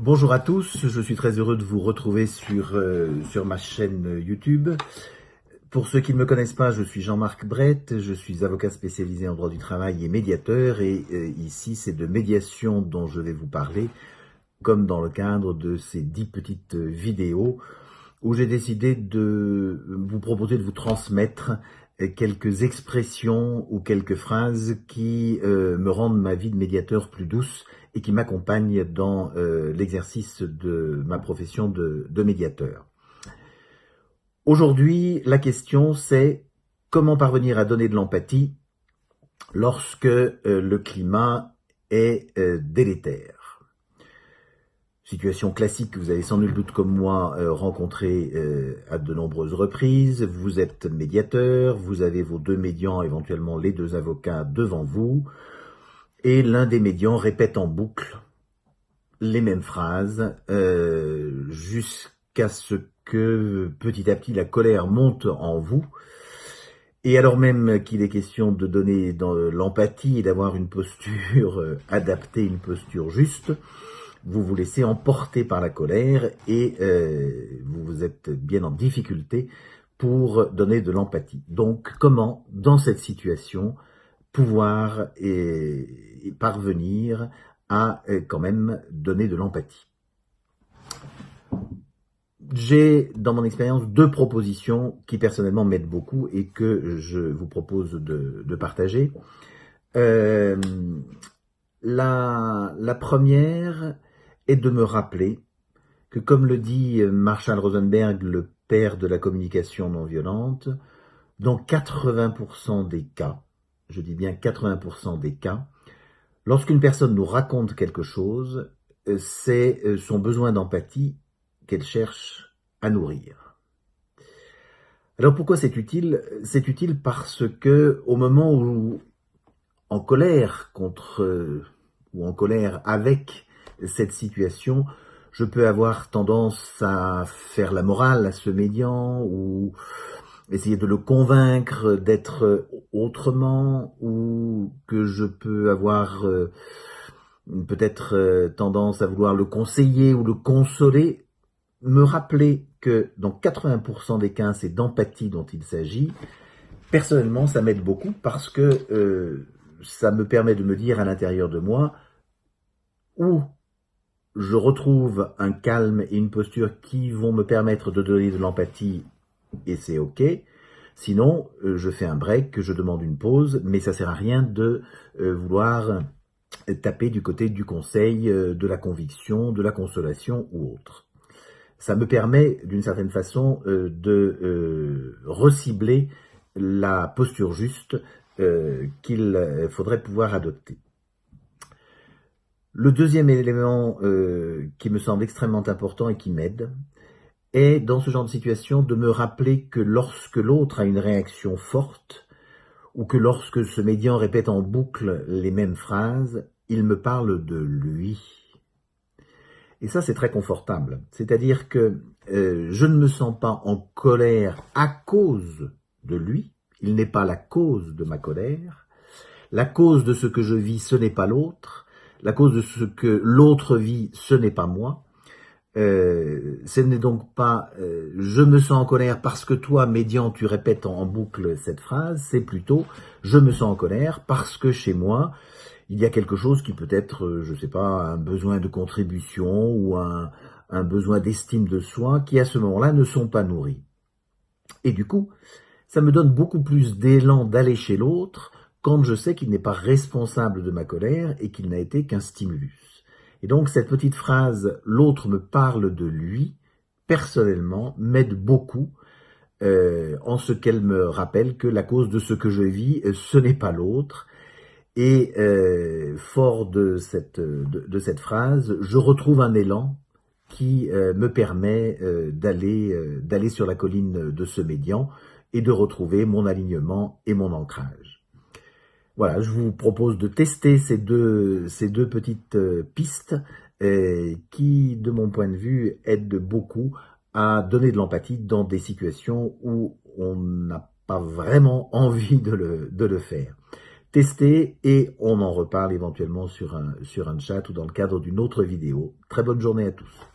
Bonjour à tous, je suis très heureux de vous retrouver sur ma chaîne YouTube. Pour ceux qui ne me connaissent pas, je suis Jean-Marc Brett, je suis avocat spécialisé en droit du travail et médiateur, et ici c'est de médiation dont je vais vous parler, comme dans le cadre de ces 10 petites vidéos où j'ai décidé de vous proposer de vous transmettre quelques expressions ou quelques phrases qui me rendent ma vie de médiateur plus douce et qui m'accompagnent dans l'exercice de ma profession de médiateur. Aujourd'hui, la question c'est comment parvenir à donner de l'empathie lorsque le climat est délétère. Situation classique que vous avez sans nul doute comme moi rencontrée à de nombreuses reprises. Vous êtes médiateur, vous avez vos deux médiants, éventuellement les deux avocats devant vous, et l'un des médiants répète en boucle les mêmes phrases jusqu'à ce que petit à petit la colère monte en vous. Et alors même qu'il est question de donner dans l'empathie et d'avoir une posture adaptée, une posture juste, vous vous laissez emporter par la colère et vous êtes bien en difficulté pour donner de l'empathie. Donc, comment, dans cette situation, pouvoir et parvenir à quand même donner de l'empathie? J'ai, dans mon expérience, deux propositions qui personnellement m'aident beaucoup et que je vous propose de partager. La première est de me rappeler que, comme le dit Marshall Rosenberg, le père de la communication non violente, dans 80% des cas, je dis bien 80% des cas, lorsqu'une personne nous raconte quelque chose, c'est son besoin d'empathie qu'elle cherche à nourrir. Alors pourquoi c'est utile? C'est utile parce que au moment où, en colère contre ou en colère avec cette situation, je peux avoir tendance à faire la morale à ce médian ou essayer de le convaincre d'être autrement, ou que je peux avoir peut-être tendance à vouloir le conseiller ou le consoler. Me rappeler que dans 80% des cas, c'est d'empathie dont il s'agit. Personnellement, ça m'aide beaucoup parce que ça me permet de me dire à l'intérieur de moi où je retrouve un calme et une posture qui vont me permettre de donner de l'empathie, et c'est ok. Sinon, je fais un break, je demande une pause, mais ça sert à rien de vouloir taper du côté du conseil, de la conviction, de la consolation ou autre. Ça me permet, d'une certaine façon, de recibler la posture juste qu'il faudrait pouvoir adopter. Le deuxième élément qui me semble extrêmement important et qui m'aide est, dans ce genre de situation, de me rappeler que lorsque l'autre a une réaction forte, ou que lorsque ce médian répète en boucle les mêmes phrases, il me parle de lui. Et ça, c'est très confortable. C'est-à-dire que je ne me sens pas en colère à cause de lui. Il n'est pas la cause de ma colère. La cause de ce que je vis, ce n'est pas l'autre. La cause de ce que l'autre vit, ce n'est pas moi. Ce n'est donc pas je me sens en colère parce que toi, médian, tu répètes en boucle cette phrase. C'est plutôt je me sens en colère parce que chez moi, il y a quelque chose qui peut être, je sais pas, un besoin de contribution ou un besoin d'estime de soi qui, à ce moment-là, ne sont pas nourris. Et du coup, ça me donne beaucoup plus d'élan d'aller chez l'autre quand je sais qu'il n'est pas responsable de ma colère et qu'il n'a été qu'un stimulus. Et donc, cette petite phrase « l'autre me parle de lui », personnellement, m'aide beaucoup en ce qu'elle me rappelle que la cause de ce que je vis, ce n'est pas l'autre. Et fort de cette phrase, je retrouve un élan qui me permet d'aller sur la colline de ce médian et de retrouver mon alignement et mon ancrage. Voilà, je vous propose de tester ces deux petites pistes qui, de mon point de vue, aident beaucoup à donner de l'empathie dans des situations où on n'a pas vraiment envie de le faire. Testez et on en reparle éventuellement sur un chat ou dans le cadre d'une autre vidéo. Très bonne journée à tous.